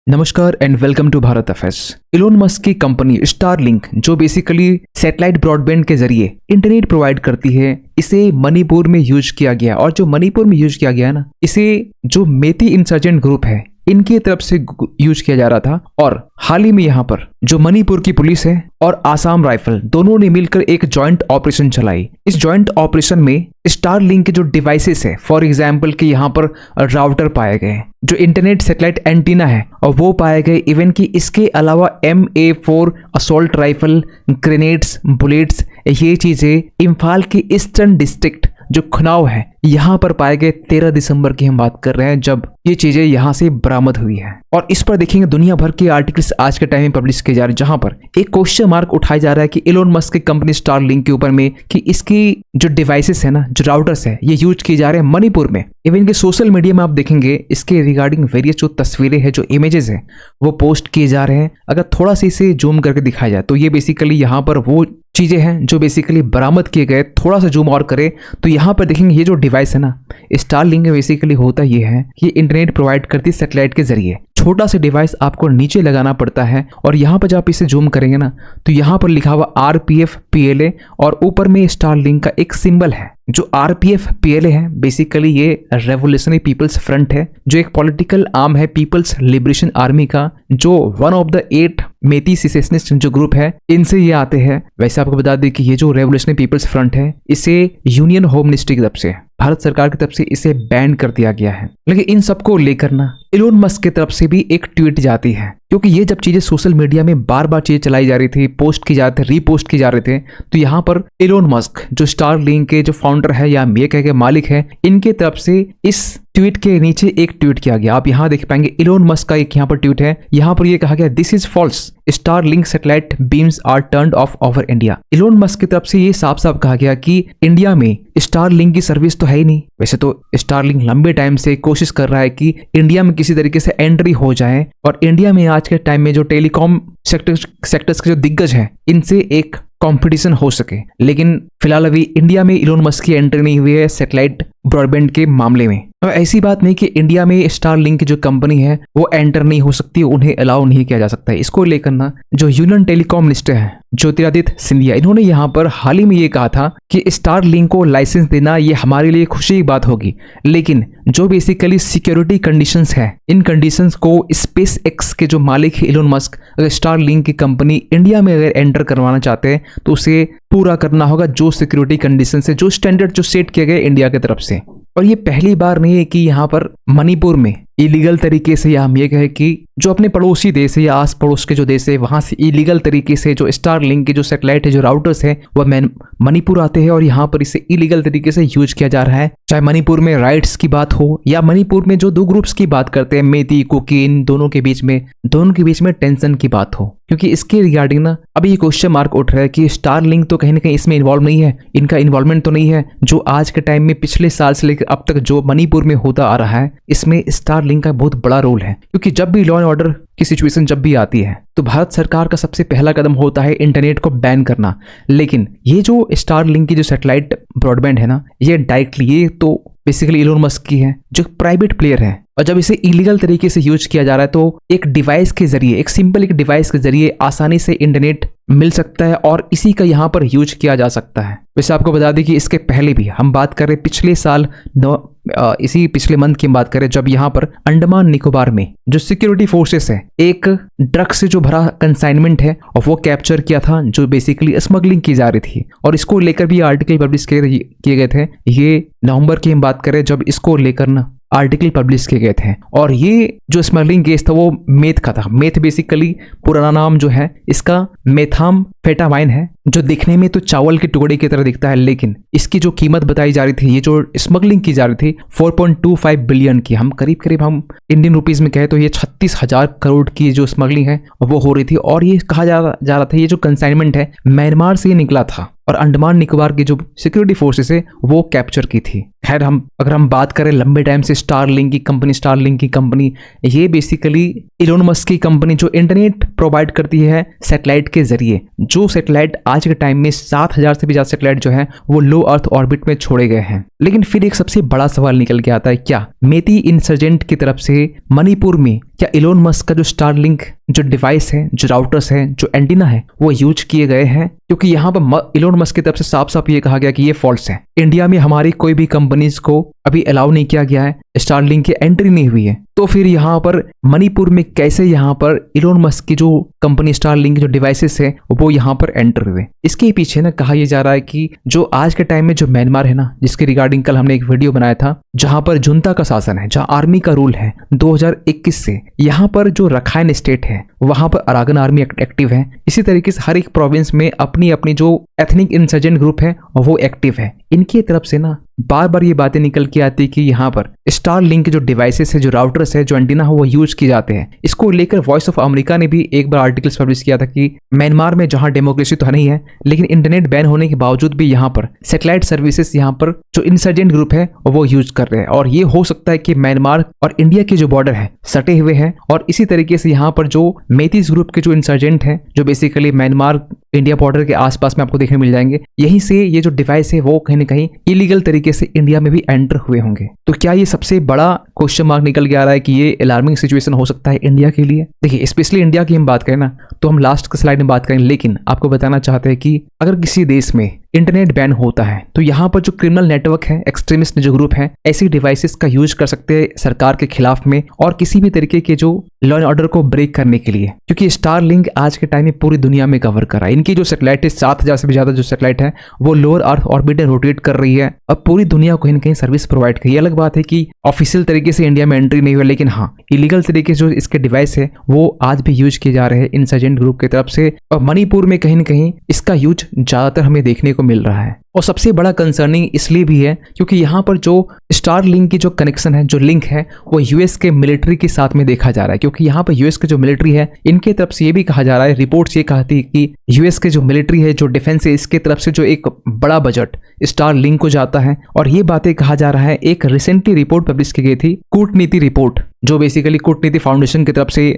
नमस्कार and welcome to Bharat FS. Elon Musk की company Starlink जो बेसिकली सैटेलाइट ब्रॉडबैंड के जरिए इंटरनेट प्रोवाइड करती है, इसे मणिपुर में यूज किया गया। और जो मणिपुर में यूज किया गया है ना, इसे जो मेती इंसर्जेंट ग्रुप है इनकी तरफ से यूज किया जा रहा था। और हाल ही में यहाँ पर जो मणिपुर की पुलिस है और आसाम राइफल दोनों ने मिलकर एक जॉइंट ऑपरेशन चलाई। इस जॉइंट ऑपरेशन में स्टारलिंक के जो डिवाइसेस है, फॉर एग्जांपल कि यहाँ पर राउटर पाए गए, जो इंटरनेट सैटेलाइट एंटीना है और वो पाए गए। इवन कि इसके अलावा MA4 assault rifle, grenades, bullets, ये चीजें इम्फाल के ईस्टर्न डिस्ट्रिक्ट जो खुनाव है यहाँ पर पाए गए। 13 दिसंबर की हम बात कर रहे हैं जब ये चीजें यहाँ से बरामद हुई है। और इस पर देखेंगे दुनिया भर के आर्टिकल्स आज के टाइम में पब्लिश किए जा रहे हैं, जहां पर एक क्वेश्चन मार्क उठाया जा रहा है कि इलोन मस्क की कंपनी स्टारलिंक के ऊपर में कि इसकी जो डिवाइसेस है ना, जो राउटर्स है, ये यूज किए जा रहे हैं मणिपुर में। इवन कि सोशल मीडिया में आप देखेंगे इसके रिगार्डिंग वेरियस जो तस्वीरें हैं, जो इमेजेस हैं, वो पोस्ट किए जा रहे हैं। अगर थोड़ा सा इसे जूम करके दिखाया जाए तो ये बेसिकली यहाँ पर वो चीजें हैं जो बेसिकली बरामद किए गए। थोड़ा सा जूम और करें तो यहाँ पर देखेंगे ये जो डिवाइस है ना, स्टारलिंक बेसिकली होता ये है कि इंटरनेट प्रोवाइड करती है सैटेलाइट के जरिए। छोटा सा डिवाइस आपको नीचे लगाना पड़ता है और यहाँ पर जब आप इसे जूम करेंगे ना तो यहाँ पर लिखा हुआ RPF PLA और ऊपर में स्टारलिंक का एक सिंबल है। जो RPF PLA है बेसिकली ये रेवोल्यूशनरी पीपल्स फ्रंट है, जो एक पॉलिटिकल आर्म है पीपल्स लिबरेशन आर्मी का, जो one of the 8 Meitei secessionist जो ग्रुप है इनसे ये आते हैं। वैसे आपको बता दें कि ये जो रेवोल्यूशनरी पीपल्स फ्रंट है इसे यूनियन होम मिनिस्ट्री की तरफ से, भारत सरकार की तरफ से इसे बैन कर दिया गया है। लेकिन इन सबको लेकर ना इलोन मस्क की तरफ से भी एक ट्वीट जाती है, क्योंकि ये जब चीजें सोशल मीडिया में बार बार चीजें चलाई जा रही थी, पोस्ट की जा रही थी, रीपोस्ट की जा रहे थे, तो यहाँ पर इलोन मस्क जो स्टारलिंक के जो फाउंडर है या मेक के मालिक है, इनके तरफ से इस ट्वीट के नीचे एक ट्वीट किया गया। आप यहाँ देख पाएंगे इलोन मस्क का एक यहाँ पर ट्वीट है। यहाँ पर ये कहा गया, this is false, Starlink satellite beams are turned off over India. Elon Musk की तरफ से ये साफ साफ कहा गया कि इंडिया में स्टारलिंक की सर्विस तो है ही नहीं। वैसे तो स्टारलिंक लंबे टाइम से कोशिश कर रहा है कि इंडिया में किसी तरीके से एंट्री हो जाए और इंडिया में आज के टाइम में जो टेलीकॉम सेक्टर्स के जो दिग्गज हैं इनसे एक कंपटीशन हो सके। लेकिन फिलहाल अभी इंडिया में इलोन मस्क की एंट्री नहीं हुई है सैटेलाइट ब्रॉडबैंड के मामले में। तो ऐसी बात नहीं कि इंडिया में स्टारलिंक की जो कंपनी है वो एंटर नहीं हो सकती, उन्हें अलाउ नहीं किया जा सकता है। इसको लेकर ना जो यूनियन टेलीकॉम मिनिस्टर है ज्योतिरादित्य सिंधिया, इन्होंने यहाँ पर हाल ही में ये कहा था कि स्टारलिंक को लाइसेंस देना ये हमारे लिए खुशी की बात होगी, लेकिन जो बेसिकली सिक्योरिटी कंडीशंस है, इन कंडीशंस को स्पेस एक्स के जो मालिक है इलोन मस्क, अगर स्टारलिंक की कंपनी इंडिया में अगर एंटर करवाना चाहते हैं तो उसे पूरा करना होगा जो सिक्योरिटी कंडीशन है, जो स्टैंडर्ड जो सेट किए गए इंडिया की तरफ से। और ये पहली बार नहीं है कि यहाँ पर मणिपुर में इलीगल तरीके से, या हम ये कहें कि जो अपने पड़ोसी देश है या आस पड़ोस के जो देश है वहां से इलीगल तरीके से जो स्टारलिंक के जो सैटेलाइट है, जो राउटर्स है, वह मणिपुर आते हैं और यहाँ पर इसे इलीगल तरीके से यूज किया जा रहा है। चाहे मणिपुर में राइट्स की बात हो या मणिपुर में जो दो ग्रुप्स की बात करते हैं, मेती कुकीन, दोनों के बीच में टेंशन की बात हो। क्योंकि इसके रिगार्डिंग ना अभी ये क्वेश्चन मार्क उठ रहा है कि स्टारलिंक तो कहीं ना कहीं इसमें इन्वॉल्व नहीं है, इनका इन्वॉल्वमेंट तो नहीं है। जो आज के टाइम में पिछले साल से लेकर अब तक जो मणिपुर में होता आ रहा है, इसमें स्टारलिंक का बहुत बड़ा रोल है। क्योंकि जब भी लॉ एंड ऑर्डर की सिचुएशन जब भी आती है तो भारत सरकार का सबसे पहला कदम होता है इंटरनेट को बैन करना। लेकिन ये जो स्टारलिंक की जो सैटेलाइट ब्रॉडबैंड है ना, ये डायरेक्टली ये तो बेसिकली इलोन मस्क की है, जो प्राइवेट प्लेयर है। और जब इसे इलीगल तरीके से यूज किया जा रहा है तो एक डिवाइस के जरिए, एक सिंपल एक डिवाइस के जरिए आसानी से इंटरनेट मिल सकता है और इसी का यहाँ पर यूज किया जा सकता है। वैसे आपको बता दें कि इसके पहले भी हम बात करें पिछले साल इसी पिछले मंथ की बात करें, जब यहाँ पर अंडमान निकोबार में जो सिक्योरिटी फोर्सेस है एक ड्रग्स से जो भरा कंसाइनमेंट है और वो कैप्चर किया था, जो बेसिकली स्मगलिंग की जा रही थी। और इसको लेकर भी आर्टिकल पब्लिश किए गए थे। ये नवंबर की हम बात करें जब इसको लेकर ना आर्टिकल पब्लिश किए गए थे। और ये जो स्मगलिंग केस था वो मेथ का था। मेथ बेसिकली पुराना नाम जो है इसका मेथाम्फेटामाइन है, जो दिखने में तो चावल के टुकड़े की तरह दिखता है, लेकिन इसकी जो कीमत बताई जा रही थी, ये जो स्मगलिंग की जा रही थी 4.25 बिलियन की, हम करीब हम इंडियन रुपीज में कहे तो ये 36,000 करोड़ की जो स्मगलिंग है वो हो रही थी। और ये कहा जा रहा था ये जो कंसाइनमेंट है म्यांमार से निकला था और अंडमान निकोबार की जो सिक्योरिटी फोर्सेस है वो कैप्चर की थी। खैर अगर हम बात करें लंबे टाइम से स्टारलिंक की कंपनी ये बेसिकली इलोन मस्क की कंपनी जो इंटरनेट प्रोवाइड करती है सैटेलाइट के जरिए। जो सैटेलाइट आज के टाइम में 7,000 से भी ज़्यादा सैटेलाइट जो है वो लो अर्थ ऑर्बिट में छोड़े गए हैं। लेकिन फिर एक सबसे बड़ा सवाल निकल के आता है, क्या मेती इंसर्जेंट की तरफ से मणिपुर में क्या इलोन मस्क का जो स्टारलिंक जो डिवाइस है, जो राउटर्स है, जो एंटीना है वो यूज किए गए हैं? क्योंकि यहाँ पर इलोन मस्क की तरफ से साफ साफ ये कहा गया कि ये फॉल्स है। इंडिया में हमारी कोई भी कंपनीज को अभी अलाउ नहीं किया गया है, स्टारलिंक की एंट्री नहीं हुई है। तो फिर यहाँ पर मणिपुर में कैसे यहाँ पर इलोन मस्क की जो कंपनी स्टारलिंक जो डिवाइसेस है वो यहाँ पर एंटर हुए? इसके पीछे ना कहा यह जा रहा है कि जो आज के टाइम में जो म्यांमार है ना, जिसके रिगार्डिंग कल हमने एक वीडियो बनाया था, जहां पर जुंता का शासन है, जहां आर्मी का रूल है 2021 से, यहाँ पर जो रखाइन स्टेट है वहां पर अरागन आर्मी एक्टिव है। इसी तरीके से हर एक प्रोविंस में अपनी अपनी जो एथनिक इंसर्जेंट ग्रुप है वो एक्टिव है। इनकी तरफ से ना बार बार ये बातें निकल के आती कि यहाँ पर स्टारलिंक जो डिवाइसेस है, जो राउटर्स है, जो एंटीना है वो यूज किए जाते हैं। इसको लेकर वॉइस ऑफ अमेरिका ने भी एक बार आर्टिकल्स पब्लिश किया था कि म्यांमार में जहां डेमोक्रेसी तो नहीं है लेकिन इंटरनेट बैन होने के बावजूद भी यहाँ पर सैटेलाइट सर्विसेज यहाँ पर जो इंसर्जेंट ग्रुप है वो यूज कर रहे हैं। और ये हो सकता है कि म्यांमार और इंडिया के जो बॉर्डर है सटे हुए हैं, और इसी तरीके से यहाँ पर जो मेतीस ग्रुप के जो इंसर्जेंट हैं जो बेसिकली म्यांमार इंडिया बॉर्डर के आसपास में आपको देखने मिल जाएंगे, यहीं से ये जो डिवाइस है वो कहीं ना कहीं इलीगल तरीके से इंडिया में भी एंटर हुए होंगे। तो क्या ये सबसे बड़ा क्वेश्चन मार्क निकल के आ रहा है कि ये अलार्मिंग सिचुएशन हो सकता है इंडिया के लिए? देखिए, स्पेशली इंडिया की हम बात करें ना तो हम लास्ट के स्लाइड में बात करेंगे, लेकिन आपको बताना चाहते हैं कि अगर किसी देश में इंटरनेट बैन होता है तो यहाँ पर जो क्रिमिनल नेटवर्क है, एक्सट्रीमिस्ट जो ग्रुप है, ऐसी डिवाइसेस का यूज कर सकते हैं सरकार के खिलाफ में और किसी भी तरीके के जो लॉ एंड ऑर्डर को ब्रेक करने के लिए। क्योंकि स्टारलिंक आज के टाइम में पूरी दुनिया में कवर कर रहा है। इनकी जो सैटेलाइट है 7,000 से भी ज्यादा जो सैटेलाइट है वो लोअर अर्थ ऑर्बिट में रोटेट कर रही है। अब पूरी दुनिया को कहीं ना कहीं सर्विस प्रोवाइड करी। अलग बात है कि ऑफिशियल तरीके से इंडिया में एंट्री नहीं हुई, लेकिन हाँ इलीगल तरीके से जो इसके डिवाइस है वो आज भी यूज किए जा रहे हैं इंसर्जेंट ग्रुप की तरफ से। और मणिपुर में कहीं ना कहीं इसका यूज ज्यादातर हमें देखने को मिल रहा है। और सबसे बड़ा कंसर्निंग इसलिए भी है क्योंकि यहाँ पर जो स्टारलिंक की जो कनेक्शन है, जो लिंक है, वो यूएस के मिलिट्री के साथ में देखा जा रहा है। क्योंकि यहाँ पर यूएस के जो मिलिट्री है इनके तरफ से ये भी कहा जा रहा है, रिपोर्ट्स ये कहती है कि यूएस के जो मिलिट्री है, जो डिफेंस है, इसके तरफ से जो एक बड़ा बजट स्टारलिंक को जाता है। और ये बातें कहा जा रहा है, एक रिसेंटली रिपोर्ट पब्लिश की गई थी, कूटनीति रिपोर्ट, जो बेसिकली कूटनीति फाउंडेशन की तरफ से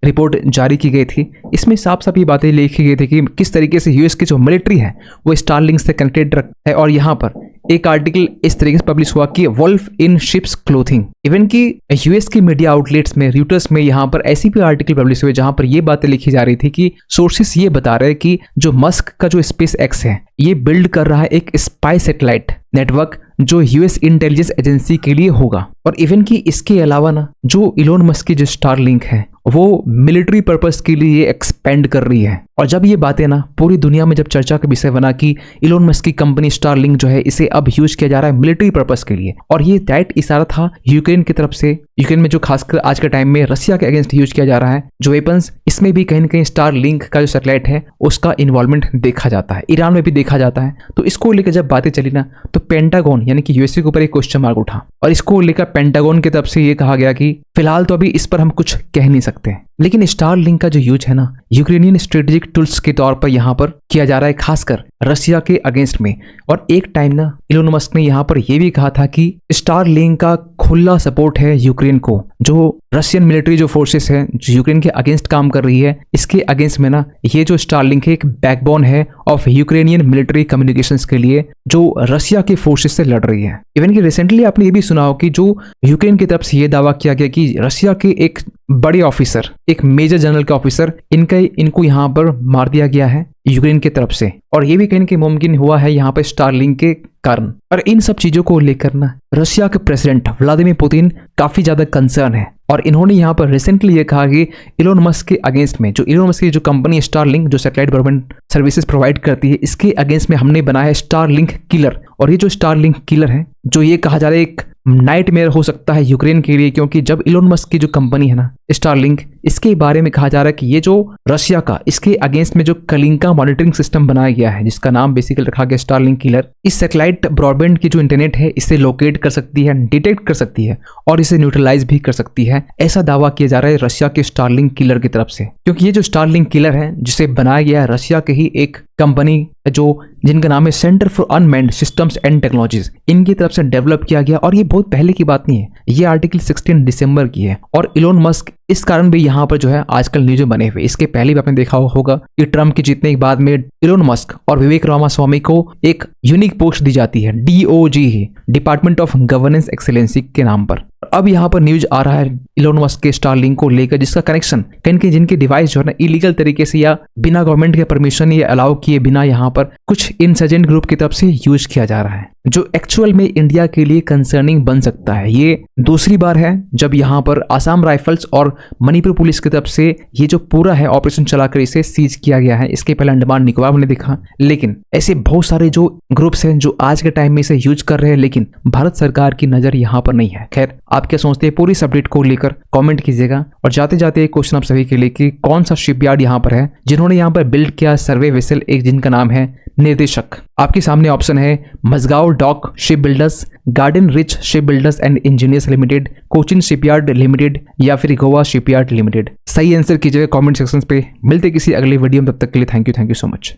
रिपोर्ट जारी की गई थी। इसमें साफ साफ ये बातें लिखी गई थी कि किस तरीके से यूएस की जो मिलिट्री है वो स्टारलिंक से कनेक्टेड है। और यहाँ पर एक आर्टिकल इस तरीके से पब्लिश हुआ कि वुल्फ इन शिप्स क्लोथिंग। इवन कि यूएस की मीडिया आउटलेट्स में, रूटर्स में यहाँ पर ऐसी भी आर्टिकल पब्लिश हुए जहां पर ये बातें लिखी जा रही थी कि सोर्सेस ये बता रहे हैं कि जो मस्क का जो स्पेस एक्स है ये बिल्ड कर रहा है एक स्पाई सैटेलाइट नेटवर्क जो यूएस इंटेलिजेंस एजेंसी के लिए होगा। और इवन कि इसके अलावा ना जो इलोन मस्क की जो स्टारलिंक है वो मिलिट्री पर्पस के लिए एक्सपेंड कर रही है। और जब ये बातें ना पूरी दुनिया में जब चर्चा का विषय बना कि इलोन मस्क की कंपनी स्टारलिंक जो है इसे अब यूज किया जा रहा है मिलिट्री पर्पस के लिए, और ये डायरेक्ट इशारा था यूक्रेन की तरफ से। यूक्रेन में जो खासकर आज के टाइम में रसिया के अगेंस्ट यूज किया जा रहा है जो वेपन्स, इसमें भी कहीं ना कहीं स्टारलिंक का जो सैटेलाइट है उसका इन्वॉल्वमेंट देखा जाता है। ईरान में भी देखा जाता है। तो इसको लेकर जब बातें चली ना तो पेंटागन यानी कि यूएसए के ऊपर एक क्वेश्चन मार्क उठा, और इसको लेकर पेंटागन की तरफ से ये कहा गया कि फिलहाल तो अभी इस पर हम कुछ कह नहीं सकते। लेकिन स्टारलिंक का जो यूज है ना यूक्रेनियन स्ट्रेटेजिक टूल्स के तौर पर यहाँ पर किया जा रहा है, खासकर रसिया के अगेंस्ट में। और एक टाइम ना इलोन मस्क ने यहाँ पर यह भी कहा था कि स्टारलिंक का खुला सपोर्ट है यूक्रेन को। जो रशियन मिलिट्री जो फोर्सेस है जो यूक्रेन के अगेंस्ट काम कर रही है, इसके अगेंस्ट में ना ये जो स्टारलिंक है एक बैकबोन है ऑफ यूक्रेनियन मिलिट्री कम्युनिकेशंस के लिए जो रशिया के फोर्सेस से लड़ रही है। इवन कि रिसेंटली आपने ये भी सुना हो कि जो यूक्रेन की तरफ से ये दावा किया गया कि रशिया के एक बड़े ऑफिसर, एक मेजर जनरल का ऑफिसर, इनको यहाँ पर मार दिया गया है यूक्रेन की तरफ से। और ये भी कहीं कि मुमकिन हुआ है यहाँ पे स्टारलिंक के कारण। और इन सब चीजों को लेकर ना रशिया के प्रेसिडेंट व्लादिमीर पुतिन काफी ज्यादा कंसर्न है। और इन्होंने यहाँ पर रिसेंटली ये कहा कि इलोन मस्क के अगेंस्ट में, जो इलोन मस्क की जो कंपनी स्टारलिंक जो सैटेलाइट ब्रॉडबैंड सर्विसेज प्रोवाइड करती है, इसके अगेंस्ट में हमने बनाया है स्टारलिंक किलर। और ये जो स्टारलिंक किलर है, जो ये कहा जा रहा है एक नाइटमेयर हो सकता है यूक्रेन के लिए, क्योंकि जब इलोन मस्क की जो कंपनी है ना स्टारलिंक, इसके बारे में कहा जा रहा है कि ये जो रशिया का इसके अगेंस्ट में जो कलिंका मॉनिटरिंग सिस्टम बनाया गया है, जिसका नाम बेसिकली रखा गया स्टारलिंक किलर, इस सैटेलाइट ब्रॉडबैंड की जो इंटरनेट है इसे लोकेट कर सकती है, डिटेक्ट कर सकती है और इसे न्यूट्रलाइज भी कर सकती है। ऐसा दावा किया जा रहा है रशिया के स्टारलिंक किलर की तरफ से। क्योंकि ये जो स्टारलिंक किलर है जिसे बनाया गया है रशिया के ही एक कंपनी जो जिनका नाम है centre for unmanned systems and technologies, इनकी तरफ से डेवलप किया गया। और ये बहुत पहले की बात नहीं है, ये आर्टिकल 16 दिसंबर की है। और इलोन मस्क इस कारण भी यहाँ पर जो है आजकल न्यूज में बने हुए। इसके पहले भी आपने देखा होगा कि ट्रम्प के जीतने के बाद में इलोन मस्क और विवेक रामास्वामी को एक यूनिक पोस्ट दी जाती है, DOG, department of governance excellency के नाम पर। अब यहाँ पर न्यूज आ रहा है इलोन मस्क के स्टारलिंक को लेकर, जिसका कनेक्शन कहीं जिनके डिवाइस जो है ना इलीगल तरीके से या बिना गवर्नमेंट के परमिशन या अलाउ किए बिना यहाँ पर कुछ इंसर्जेंट ग्रुप की तरफ से यूज किया जा रहा है, जो एक्चुअल में इंडिया के लिए कंसर्निंग बन सकता है। ये दूसरी बार है जब यहाँ पर आसाम राइफल्स और मणिपुर पुलिस की तरफ से ये जो पूरा है ऑपरेशन चलाकर इसे सीज किया गया है। इसके पहले अंडमान निकोबार में देखा, लेकिन ऐसे बहुत सारे जो ग्रुप्स हैं जो आज के टाइम में इसे यूज कर रहे हैं, लेकिन भारत सरकार की नजर यहाँ पर नहीं है। खैर, आप क्या सोचते हैं पूरी इस अपडेट को लेकर कमेंट कीजिएगा। और जाते जाते एक क्वेश्चन आप सभी के लिए कि कौन सा शिपयार्ड यहाँ पर है जिन्होंने यहाँ पर बिल्ड किया सर्वे वेसल, एक जिनका नाम है निर्देशक। आपके सामने ऑप्शन है Mazagon dock shipbuilders, garden reach shipbuilders and engineers limited, Cochin shipyard limited या फिर गोवा शिपयार्ड लिमिटेड। सही आंसर कीजिएगा कमेंट सेक्शन पे। मिलते किसी अगले वीडियो में, तब तक के लिए थैंक यू सो मच।